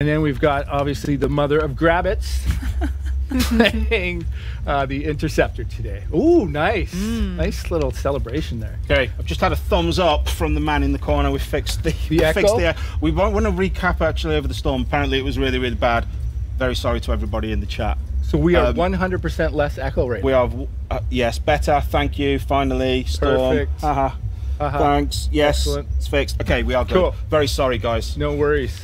And then we've got, obviously, the mother of Grabbits playing the Interceptor today. Ooh, nice. Nice little celebration there. Okay, I've just had a thumbs up from the man in the corner. We fixed the echo? We want to recap, actually, over the storm. Apparently, it was really, really bad. Very sorry to everybody in the chat. So we are 100% less echo rate. We are, yes, better. Thank you. Finally, storm. Perfect. Thanks. Yes, Excellent. it's fixed. Okay, we are good. Cool. Very sorry, guys. No worries.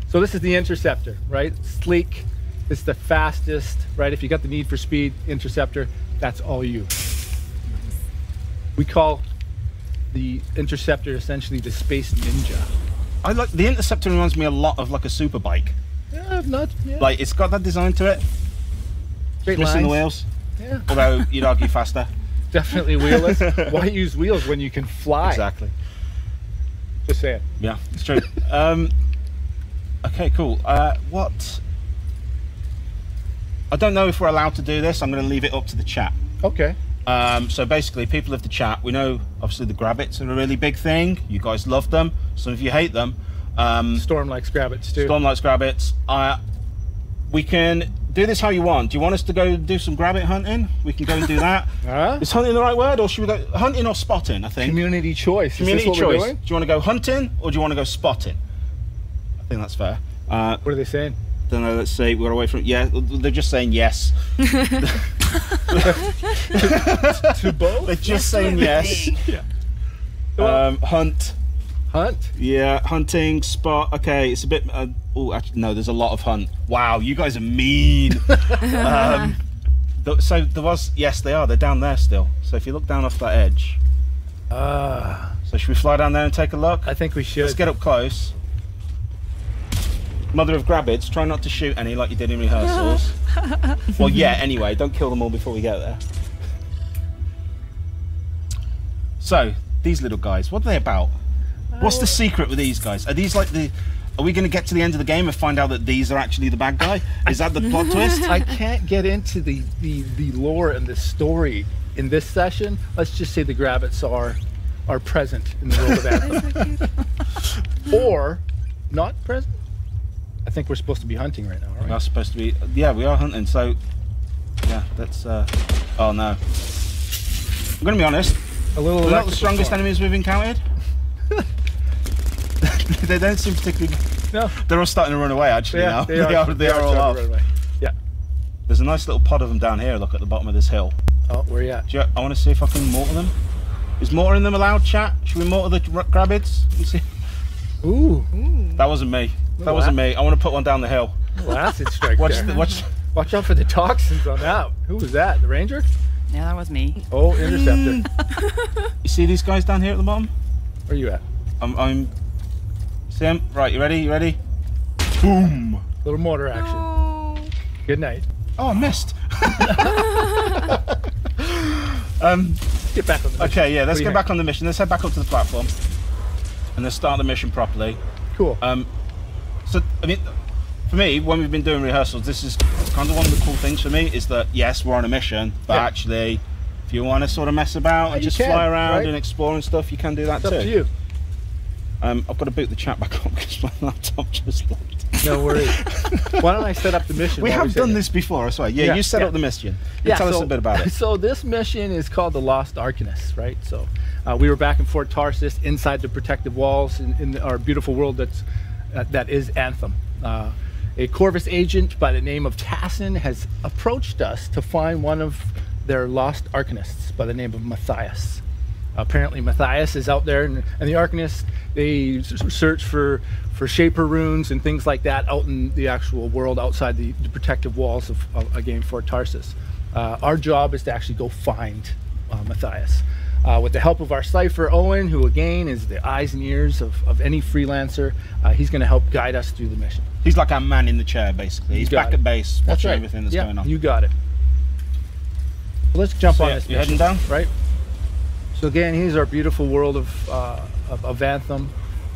So this is the Interceptor, right? Sleek. It's the fastest, right? If you got the need for speed, Interceptor, that's all you. We call the Interceptor essentially the Space Ninja. I like the Interceptor. Reminds me a lot of like a super bike. Yeah, yeah. Like it's got that design to it. Straight Missing lines. the wheels. Yeah. Although you'd argue faster. Definitely wheelless. Why use wheels when you can fly? Exactly. Just saying. Yeah, it's true. Okay, cool. What? I don't know if we're allowed to do this. I'm going to leave it up to the chat. Okay. So basically, people of the chat, we know obviously the Grabbits are a really big thing. You guys love them. Some of you hate them. Storm likes Grabbits too. Storm likes Grabbits. We can do this how you want. Do you want us to go do some Grabbit hunting? We can go and do that. Is hunting the right word, or should we go hunting or spotting? I think community choice. Community is this what choice. We're doing? Do you want to go hunting or do you want to go spotting? I think that's fair. What are they saying? Don't know. Let's see. We're away from. Yeah, they're just saying yes. To both. They're just saying yes. Yeah. Hunt. Hunt. Yeah, hunting, spot. Okay, it's a bit. Oh, actually, no. There's a lot of hunt. Wow, you guys are mean. So there was. Yes, they are. They're down there still. So if you look down off that edge. So should we fly down there and take a look? I think we should. Let's get up close. Mother of Grabbits, try not to shoot any like you did in rehearsals. Well, yeah. Anyway, don't kill them all before we get there. So these little guys, what are they about? What's the secret with these guys? Are these like the? Are we going to get to the end of the game and find out that these are actually the bad guy? Is that the plot twist? I can't get into the lore and the story in this session. Let's just say the Grabbits are present in the world of Anthem. Or not present. I think we're supposed to be hunting right now, right? We are supposed to be. Yeah, we are hunting. So, yeah, that's. Oh no. I'm going to be honest. They're not the strongest enemies we've encountered. They don't seem particularly. No. They're all starting to run away. Actually, now they are all off. Yeah. There's a nice little pod of them down here. Look at the bottom of this hill. Oh, where are you at? I want to see if I can mortar them. Is mortaring them allowed, chat? Should we mortar the Grabbits? You see? Ooh. That wasn't me. That wasn't me. I want to put one down the hill. Well, acid strike. Watch out for the toxins on that. Who was that? The Ranger? Yeah, that was me. Oh, Interceptor. You see these guys down here at the bottom? Where are you at? I'm. See them? Right, you ready? You ready? Boom! Little mortar action. No. Good night. Oh, I missed. Get back on the mission. Okay, yeah, let's get back on the mission. Let's head back up to the platform and let's start the mission properly. Cool. So, I mean, for me, when we've been doing rehearsals, this is kind of one of the cool things for me is that, yes, we're on a mission, but actually, if you want to sort of mess about and just fly around and explore and stuff, you can do that too. It's up to you. I've got to boot the chat back up because my laptop just locked. No worries. Why don't I set up the mission? We have done this before, I swear. Yeah, you set up the mission. Tell us a bit about it. So this mission is called the Lost Arcanists, right? So we were back in Fort Tarsis inside the protective walls in our beautiful world that is Anthem. A Corvus agent by the name of Tassin has approached us to find one of their lost Arcanists by the name of Matthias. Apparently Matthias is out there, and the Arcanists, they search for Shaper runes and things like that out in the actual world outside the protective walls of again, Fort Tarsis. Our job is to actually go find Matthias. With the help of our cipher, Owen, who again is the eyes and ears of any freelancer, he's going to help guide us through the mission. He's like our man in the chair, basically. He's back at base, watching everything that's going on. You got it. Well, let's jump on this mission. You heading down? Right. So again, here's our beautiful world of Anthem.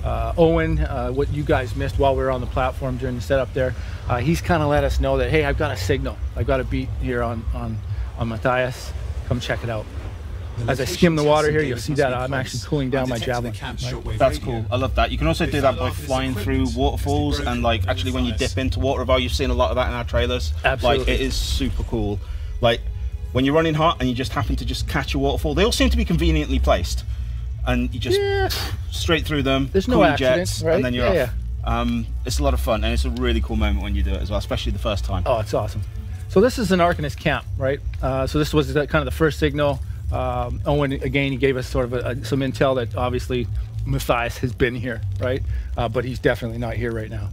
Owen, what you guys missed while we were on the platform during the setup there, he's kind of let us know that, hey, I've got a signal. I've got a beat here on Matthias. Come check it out. as I skim the water here, you'll see that I'm actually cooling down my javelin. Right? That's cool. I love that. You can also do that by flying through waterfalls, and like actually when you dip into water, you've seen a lot of that in our trailers. Absolutely. Like it is super cool. Like when you're running hot and you just happen to just catch a waterfall, they all seem to be conveniently placed, and you just straight through them. There's no cool accident, jets, right? and then you're off. It's a lot of fun, and it's a really cool moment when you do it as well, especially the first time. Oh, it's awesome. So this is an Arcanist camp, right? So this was kind of the first signal. Owen, again, he gave us sort of some intel that obviously Matthias has been here, right? But he's definitely not here right now.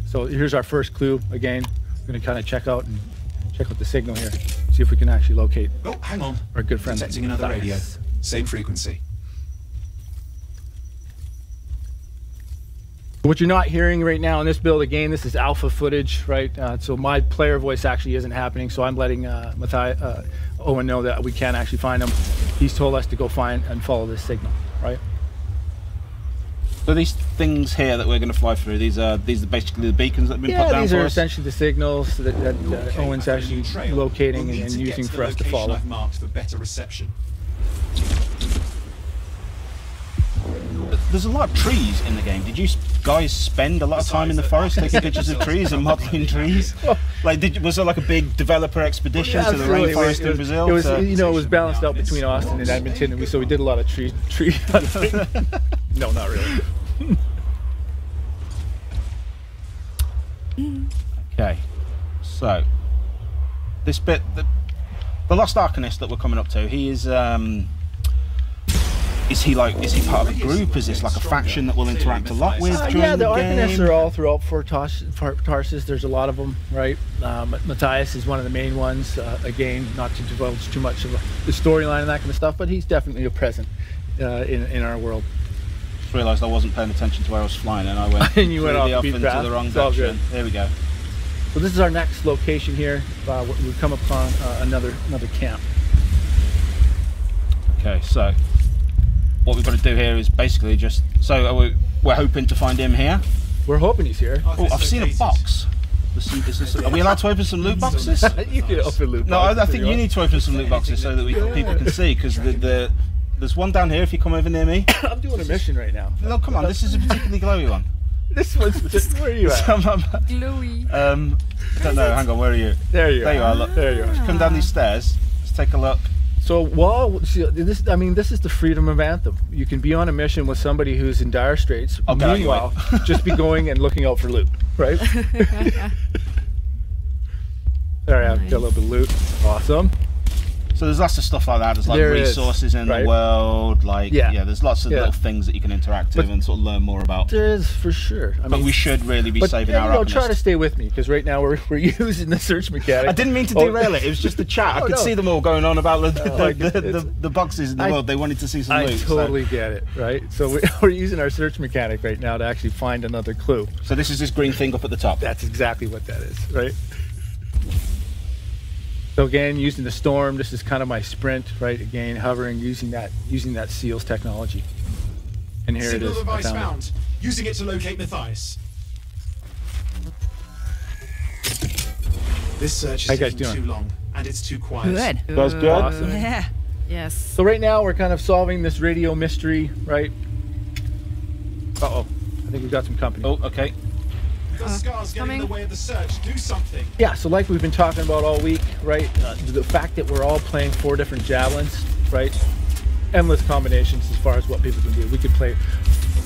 So here's our first clue. Again, we're going to kind of check out the signal here, see if we can actually locate. Oh, hang on. Our good friend. Detecting another radio. Matthias. Same frequency. What you're not hearing right now in this build, again, this is alpha footage, right? So my player voice actually isn't happening, so I'm letting Owen know that we can actually find him. He's told us to go find and follow this signal, right? So these things here that we're going to fly through, these are basically the beacons that have been put down for us? Yeah, these are essentially the signals that Owen's actually locating and using for us to follow. I've marked for better reception. There's a lot of trees in the game. Did you guys spend a lot of time in the forest taking pictures of trees and modeling trees? Like, was there like a big developer expedition to the rainforest in Brazil? It was, you know, it was balanced out between Austin and Edmonton, and so we did a lot of tree hunting. No, not really. Okay, so this bit, the Lost Arcanist that we're coming up to, he is. Is he part of a group? Is this like a faction that we'll interact a lot with during yeah, the game? Arcanists are all throughout Fort Tarsus. There's a lot of them, right? Matthias is one of the main ones. Again, not to divulge too much of the storyline and that kind of stuff, but he's definitely a present in our world. Just realised I wasn't paying attention to where I was flying, and I went and you went off into the wrong direction. There we go. So this is our next location here. We've come upon another camp. Okay, so what we've got to do here is basically just, so we're hoping to find him here. We're hoping he's here. Oh, I've seen a box. Are we allowed to open some loot boxes? You can open loot boxes. No, I think you need to open some loot boxes so that people can see, because there's one down here if you come over near me. I'm doing a mission right now. No, come on, this is a particularly glowy one. This one's just, where are you at? Glowy. Don't know, hang on, where are you? There you are. There you are, look. There you are. Just come down these stairs, let's take a look. So this is the freedom of Anthem. You can be on a mission with somebody who's in dire straits. Okay, meanwhile, just be going and looking out for loot, right? There I am, got a little bit of loot. Awesome. So there's lots of stuff like that. There's like resources in the world, like there's lots of little things that you can interact with and sort of learn more about. There is, for sure. But we should really be saving our Arcanist. Try to stay with me, because right now we're using the search mechanic. I didn't mean to derail it. It was just the chat. I could see them all going on about the boxes in the world. They wanted to see some loot. I totally get it, right? So we're using our search mechanic right now to actually find another clue. So this is this green thing up at the top. That's exactly what that is, right? So again, using the storm, this is kind of my sprint, right? Again, hovering, using that SEALS technology. And here Signal it is. device found. Using it to locate Matthias. This search is taking too long, and it's too quiet. Good. That's good. Awesome. Yeah. Yes. So right now we're kind of solving this radio mystery, right? Uh-oh. I think we've got some company. Oh, okay. The scars getting in the way of the search. Do something. Yeah, so like we've been talking about all week, right? The fact that we're all playing 4 different javelins, right? Endless combinations as far as what people can do. We could play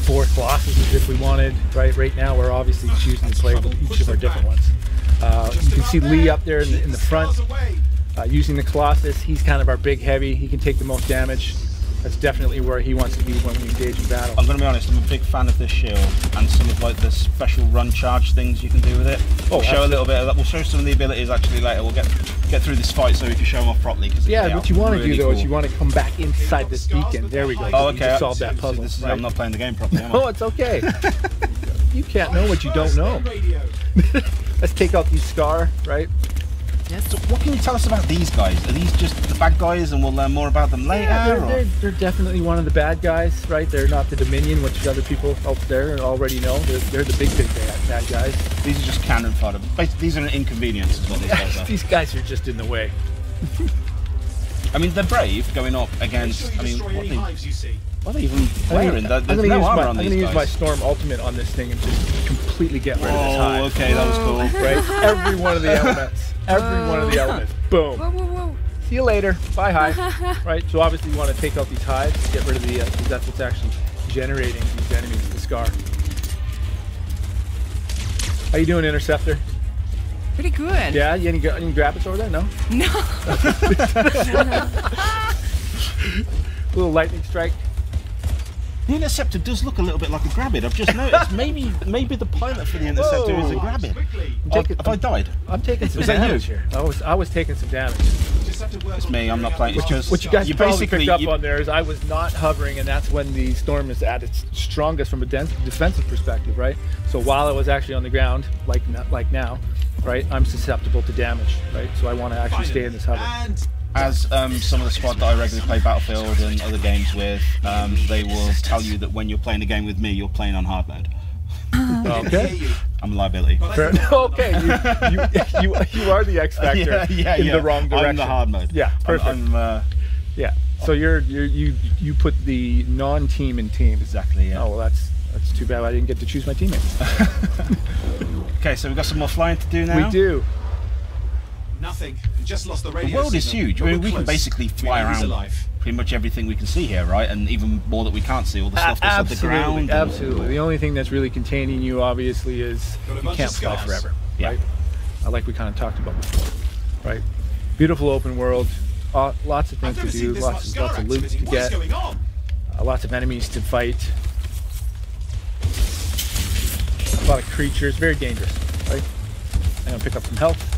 4 Colossuses if we wanted, right? Right now we're obviously choosing to play each of our different ones. You can see Lee up there in the front using the Colossus. He's kind of our big heavy. He can take the most damage. That's definitely where he wants to be when we engage in battle. I'm going to be honest, I'm a big fan of this shield and some of like the special run charge things you can do with it. We'll show a little bit of that. We'll show some of the abilities actually later. We'll get through this fight so we can show them off properly. Yeah, what you want to do though is you want to come back inside this beacon. There we go. Oh, okay. Solve that puzzle. This is, I'm not playing the game properly, am I? Oh, it's okay. You can't know what you don't know. Let's take out these Scar, right? Yes. So what can you tell us about these guys? Are these just the bad guys and we'll learn more about them later? Yeah, they're definitely one of the bad guys, right? They're not the Dominion, which other people out there already know. They're the big bad guys. These are just cannon fodder. Basically, these are an inconvenience is what these guys are. These guys are just in the way. I mean, they're brave going up against. I mean, what are they even wearing? There's no armor on these guys. I'm going to use my Storm ultimate on this thing and just completely get rid of this hive. Oh, okay, that was cool. Right? Every one of the elements. Every one of the elements. Boom. Whoa, whoa, whoa. See you later. Bye, hive. Right? So obviously you want to take out these hives, get rid of the, because that's what's actually generating these enemies, the scar. How you doing, Interceptor? Pretty good. Yeah, you any grab over there? No? No. Little lightning strike. The Interceptor does look a little bit like a Grabbit. I've just noticed. Maybe the pilot for the Interceptor is a Grabbit. Have I died? I'm taking some damage here. I was taking some damage. It's me. I'm not playing. It's just what you guys probably picked up on there is I was not hovering, and that's when the storm is at its strongest from a defensive perspective, right? So while I was actually on the ground, like now, right, I'm susceptible to damage, right? So I want to actually stay in this hover. As some of the squad that I regularly play Battlefield and other games with, they will tell you that when you're playing a game with me, you're playing on hard mode. Okay. I'm a liability. Okay, you are the X factor in the wrong direction. I'm the hard mode. Yeah, perfect. Yeah. So you put the non-team in team. Exactly. Yeah. Oh well, that's too bad. I didn't get to choose my teammates. Okay, so we've got some more flying to do now. We do. Nothing. Just lost the radio. The world is huge. I mean, we can basically fly around pretty much everything we can see here, right? And even more that we can't see, all the stuff that's on the ground. Absolutely. The only thing that's really containing you, obviously, is you can't fly forever, right? Like we kind of talked about before, right? Beautiful open world, lots of things to do, lots of loot to get, lots of enemies to fight, a lot of creatures, very dangerous, right? I'm gonna pick up some health.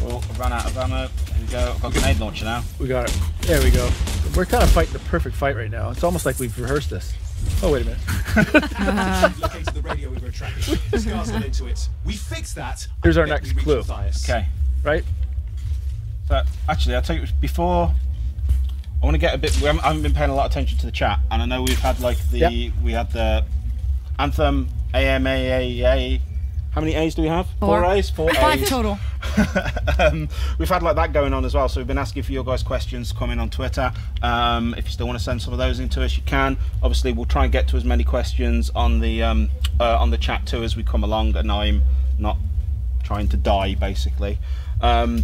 Well, I've run out of ammo. Here we go. I've got a grenade launcher now. We got it. There we go. We're kind of fighting the perfect fight right now. It's almost like we've rehearsed this. Oh, wait a minute. Look into the radio we were tracking. The scars got into it. We fixed that. Here's our next clue. Okay. Right? So, actually, I'll tell you, before... I want to get a bit... I haven't been paying a lot of attention to the chat, and I know we've had, like, the... We had the Anthem, AMAAA... How many A's do we have? 4 A's? 4 A's. 5 total. We've had like that going on as well, so we've been asking for your guys' questions coming on Twitter. If you still want to send some of those into us, you can. Obviously, we'll try and get to as many questions on the chat too as we come along, and I'm not trying to die basically. But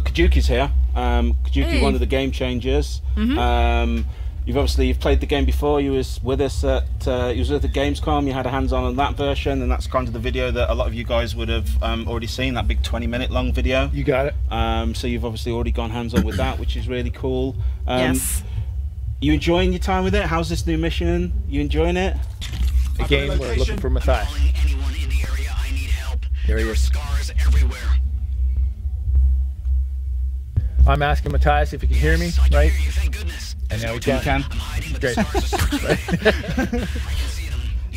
Kajuki's here. Kajuki, one of the game changers. You've played the game before. You was with us at the Gamescom. You had a hands-on on that version, and that's kind of the video that a lot of you guys would have already seen. That big 20-minute long video. You got it. So you've obviously already gone hands-on with that, which is really cool. Yes. You enjoying your time with it? How's this new mission? You enjoying it? Again, we're looking for Matthias. Anyone in the area, I need help. There he is. Scars everywhere. I'm asking Matthias if he can hear me, right? Thank goodness. And now he can. Great.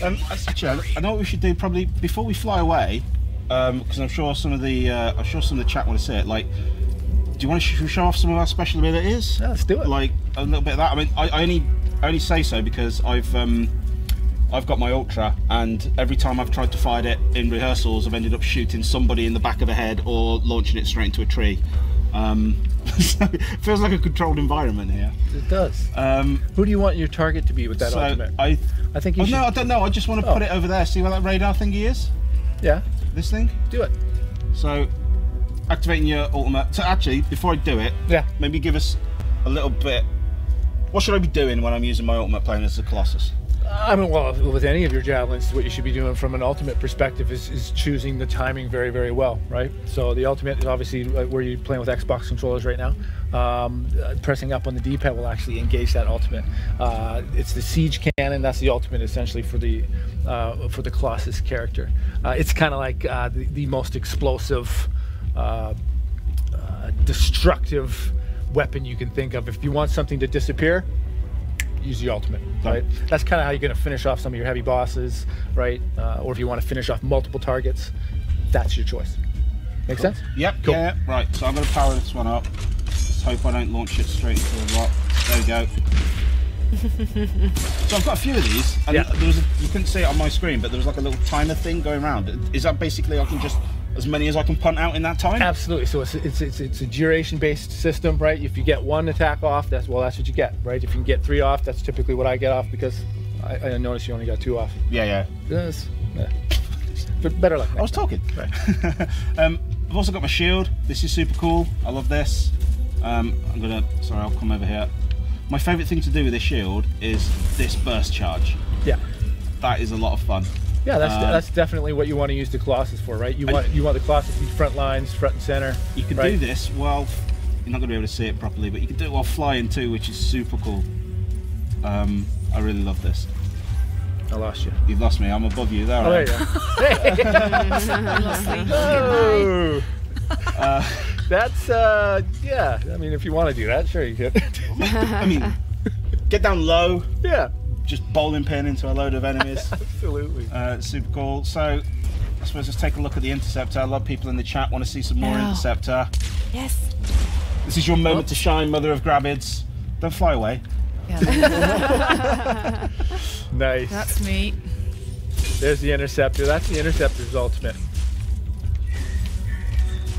Actually, I know what we should do probably before we fly away, because I'm sure some of the chat want to see it. Like, do you want to show off some of our special abilities? Yeah, let's do it. Like a little bit of that. I mean, I only say so because I've got my Ultra, and every time I've tried to fire it in rehearsals, I've ended up shooting somebody in the back of the head or launching it straight into a tree. So it feels like a controlled environment here. It does. Who do you want your target to be with that ultimate? I think you should... No, I don't know. I just want to put it over there. See where that radar thingy is? Yeah. This thing? Do it. So, activating your ultimate. So actually, before I do it, maybe give us a little bit. What should I be doing when I'm using my ultimate playing as a Colossus? I mean, well, with any of your javelins, what you should be doing from an ultimate perspective is choosing the timing very, very well, right? So the ultimate is obviously where you're playing with Xbox controllers right now. Pressing up on the D-pad will actually engage that ultimate. It's the siege cannon. That's the ultimate essentially for the Colossus character. It's kind of like the most explosive, destructive weapon you can think of. If you want something to disappear, use the ultimate, right? That's kind of how you're going to finish off some of your heavy bosses, right? Or if you want to finish off multiple targets, that's your choice. Make sense? Yep. Cool. Yeah. Right. So I'm going to power this one up. Let's hope I don't launch it straight into the rock. There we go. So I've got a few of these, and there was you couldn't see it on my screen, but there was like a little timer thing going around. Is that basically I can just as many as I can punt out in that time? Absolutely. So it's a duration-based system, right? If you get 1 attack off, that's what you get, right? If you can get 3 off, that's typically what I get off, because I noticed you only got 2 off. Yeah. But better luck. I was talking. Right. I've also got my shield. This is super cool. I love this. Sorry, I'll come over here. My favourite thing to do with this shield is this burst charge. Yeah. That is a lot of fun. Yeah, that's definitely what you want to use the Colossus for, right? You want the Colossus to be front lines, front and center. You can do this while you're not going to be able to see it properly, but you can do it while flying too, which is super cool. I really love this. I lost you. You've lost me. I'm above you there. Oh, there you go. That's yeah. I mean, if you want to do that, sure you could. I mean, get down low. Yeah. Just bowling pin into a load of enemies. Absolutely. Super cool. So, I suppose let's take a look at the Interceptor. A lot of people in the chat want to see some more Interceptor. Yes. This is your moment to shine, Mother of Grabbids. Don't fly away. Yeah. Nice. That's me. There's the Interceptor. That's the Interceptor's ultimate.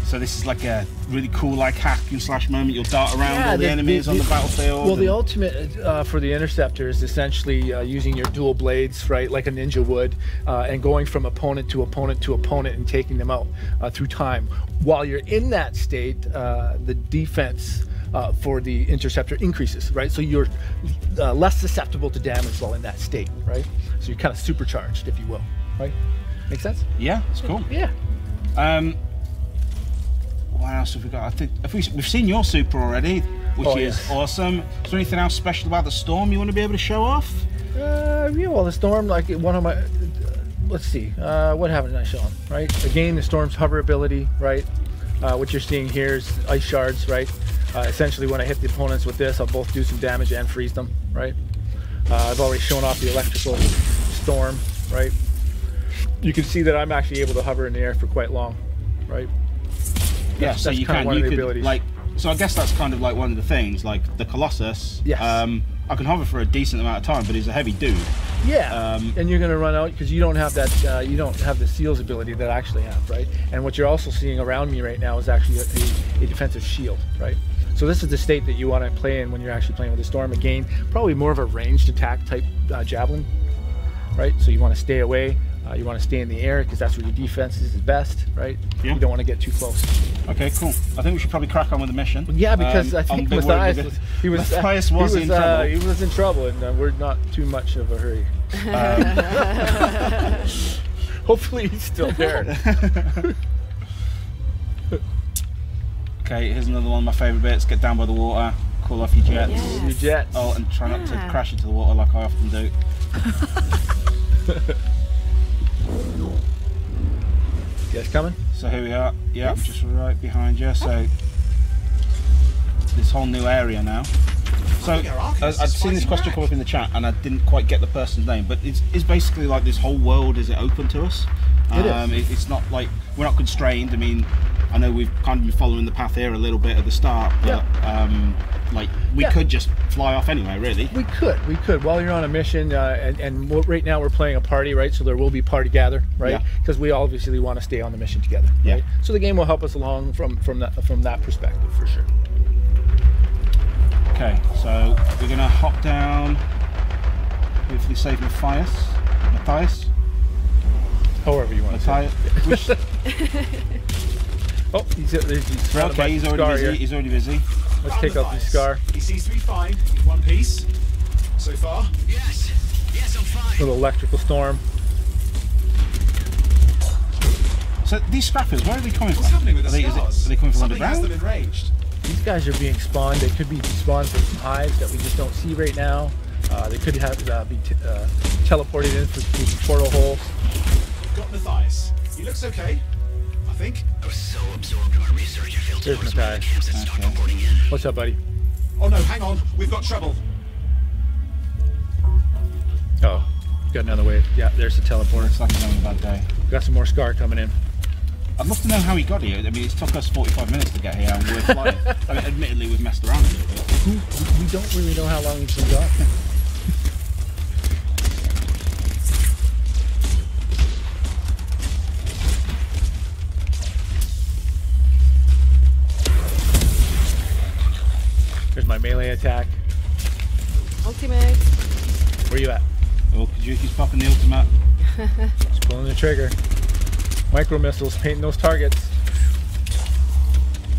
So this is like a really cool hack and slash moment. You'll dart around all the enemies on the battlefield. Well, the ultimate for the Interceptor is essentially using your dual blades, right, like a ninja would, and going from opponent to opponent to opponent and taking them out through time. While you're in that state, the defense for the Interceptor increases, right? So you're less susceptible to damage while in that state, right? So you're kind of supercharged, if you will, right? Make sense? Yeah, it's cool. Yeah. What else have we got? I think we've seen your super already, which is awesome. Is there anything else special about the Storm you want to be able to show off? Yeah, well, the Storm, like one of my, let's see, what haven't I shown, right? Again, the Storm's hover ability, right? What you're seeing here is ice shards, right? Essentially, when I hit the opponents with this, I'll both do some damage and freeze them, right? I've already shown off the electrical storm, right? You can see that I'm actually able to hover in the air for quite long, right? Yeah, so you can, like, so I guess that's kind of like one of the things, like the Colossus. Yes. I can hover for a decent amount of time, but he's a heavy dude. Yeah. And you're going to run out because you don't have that. You don't have the seals ability that I actually have, right? And what you're also seeing around me right now is actually a defensive shield, right? So this is the state that you want to play in when you're actually playing with the Storm. Again, probably more of a ranged attack type javelin, right? So you want to stay away. You want to stay in the air because that's where your defense is best, right? Yeah. You don't want to get too close. Okay, cool. I think we should probably crack on with the mission. Yeah, because I think Matthias was in trouble. He was in trouble, and we're not too much of a hurry. Hopefully he's still there. Okay, here's another one of my favourite bits. Get down by the water, cool off your jets. Yes. Your jets. Oh, and try not to crash into the water like I often do. You guys coming? So here we are. Yeah, I'm just right behind you. So this whole new area now. So I'd seen this question come up in the chat, and I didn't quite get the person's name, but it's basically like this whole world is open to us. It's not like we're not constrained. I mean, I know we've kind of been following the path here a little bit at the start, but like we could just fly off anyway, really. We could. While you're on a mission, and right now we're playing a party, right? So there will be party gather, right? Because we obviously want to stay on the mission together. Yeah. Right? So the game will help us along from that perspective for sure. Okay, so we're gonna hop down. Hopefully save Matthias. However you want to say. Which, oh, he's okay, he's already busy. He's already busy. Let's take out the scar. He seems to be fine in one piece so far. Yes, I'm fine. Little electrical storm. So these scrappers, where are they coming What's from? happening with the scars? Are they coming from Something has underground? them enraged. These guys are being spawned. They could be spawned from some hives that we just don't see right now. They could have be teleported in through the portal holes. Got Matthias. He looks okay, I think. I was so absorbed in my research, I failed to There's notice one of the Matthias. camps that stopped reporting in. What's up, buddy? Oh no, hang on. We've got trouble. Oh, got another wave. Yeah, there's the teleporter. Looks like he's having a bad day. Got some more scar coming in. I'd love to know how he got here. I mean, it took us 45 minutes to get here, and we're flying. I mean, admittedly, we've messed around a little bit. We don't really know how long he's been gone. my melee attack. Ultimate. Where you at? Oh, Kajuki's popping the ultimate. Just pulling the trigger. Micro missiles, painting those targets.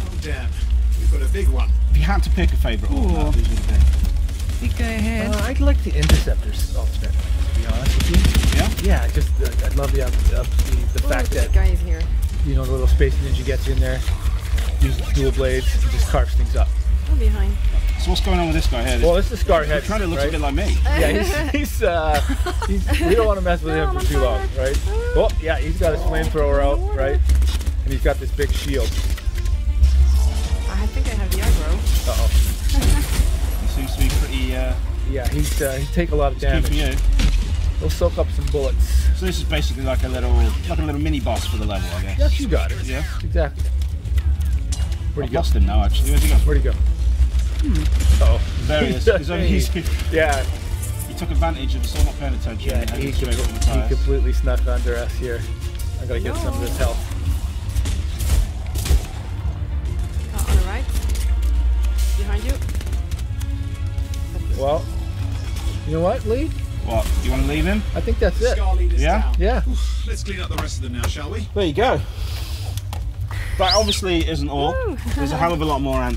Oh damn, we've got a big one. If you had to pick a favourite ultimate, who's would it be? Big guy ahead. I'd like the Interceptor's ultimate, to be honest with you. Yeah? Yeah, just I love the fact the that, guy is here. you know, the little Space Ninja gets in there, uses dual blades, and just carves things up. I'm behind. So what's going on with this guy here? Well, this is Scar Head. He kind of looks right? a bit like me. Yeah, we don't want to mess with him for too long, right? Well, yeah, he's got his flamethrower out, right? And he's got this big shield. I think I have the aggro. Uh-oh. He seems to be pretty Yeah, he'd take a lot of keen damage. for you. He'll soak up some bullets. So this is basically like a little mini boss for the level, I guess. Yes, you got it. Yeah. Exactly. Where'd I've he go? lost him now, actually. Where'd he go? Where'd he go? Uh-oh. There he is. Yeah, He took advantage of us all not paying attention. yeah, and he headed straight up the tires. completely snuck under us here. I gotta get some of this health. On the right. Behind you. Well, you know what, Lee? What? You want to leave him? I think that's it. Scar leaders Yeah? down. Yeah. Oof, let's clean up the rest of them now, shall we? There you go. That obviously isn't all. There's a hell of a lot more Anthem.